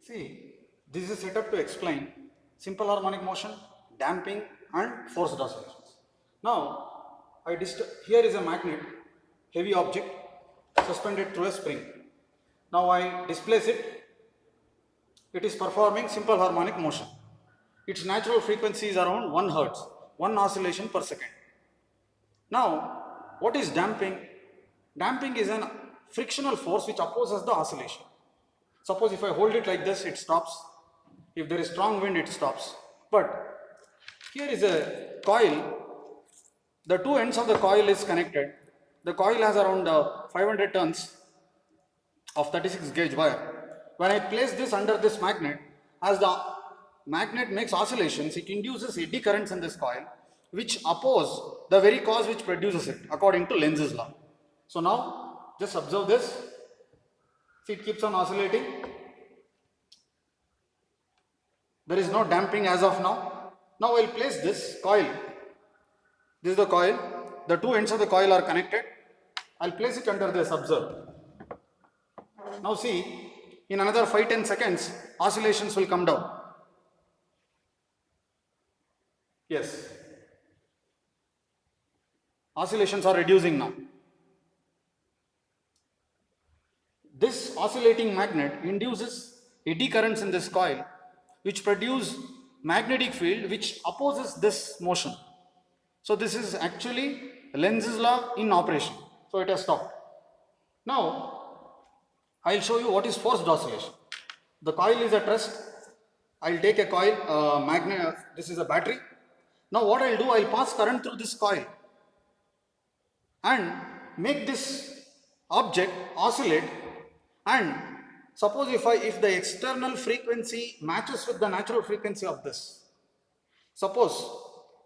See, this is set up to explain simple harmonic motion, damping and forced oscillations. Now, here is a magnet, heavy object suspended through a spring. Now I displace it. It is performing simple harmonic motion. Its natural frequency is around 1 Hz, 1 oscillation per second. Now, what is damping? Damping is a frictional force which opposes the oscillation. Suppose if I hold it like this, it stops. If there is strong wind, it stops. But here is a coil. The two ends of the coil is connected. The coil has around 500 turns of 36 gauge wire. When I place this under this magnet, as the magnet makes oscillations, it induces eddy currents in this coil which oppose the very cause which produces it according to Lenz's law. So now just observe this. See, it keeps on oscillating. There is no damping as of now. Now I will place this coil. This is the coil. The two ends of the coil are connected. I will place it under this, observe. Now see, in another 5-10 seconds, oscillations will come down. Yes. Oscillations are reducing now. This oscillating magnet induces eddy currents in this coil which produce magnetic field which opposes this motion. So this is actually Lenz's law in operation. So it has stopped. Now I will show you what is forced oscillation. The coil is at rest. I will take a coil, magnet, this is a battery. Now what I will do, I will pass current through this coil and make this object oscillate, and suppose if the external frequency matches with the natural frequency of this, suppose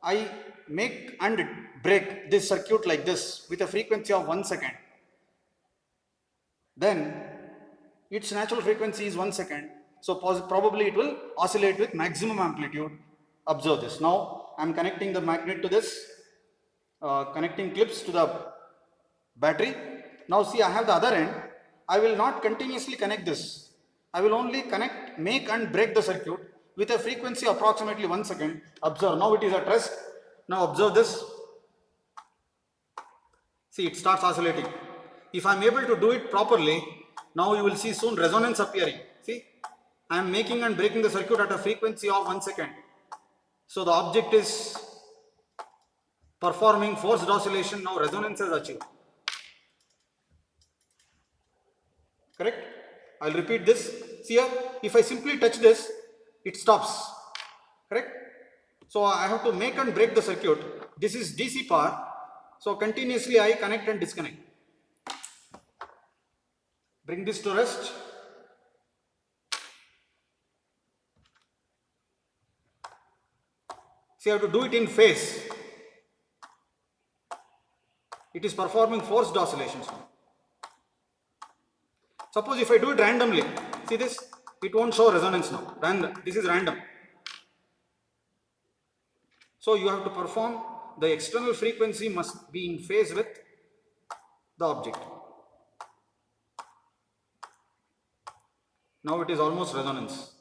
I make and break this circuit like this with a frequency of 1 second, then its natural frequency is 1 second, so probably it will oscillate with maximum amplitude. Observe this. Now I am connecting the magnet to this, connecting clips to the battery. Now see, I have the other end. I will not continuously connect this. I will only make and break the circuit with a frequency approximately 1 second. Observe, now it is at rest. Now observe this. See, it starts oscillating. If I am able to do it properly, now you will see soon resonance appearing. See, I am making and breaking the circuit at a frequency of 1 second. So the object is performing forced oscillation. Now resonance is achieved. Correct? I will repeat this. See here, if I simply touch this, it stops. Correct? So I have to make and break the circuit. This is DC power. So continuously I connect and disconnect. Bring this to rest. See, I have to do it in phase. It is performing forced oscillations now. Suppose if I do it randomly, see this, it won't show resonance now. This is random. So you have to perform, the external frequency must be in phase with the object. Now it is almost resonance.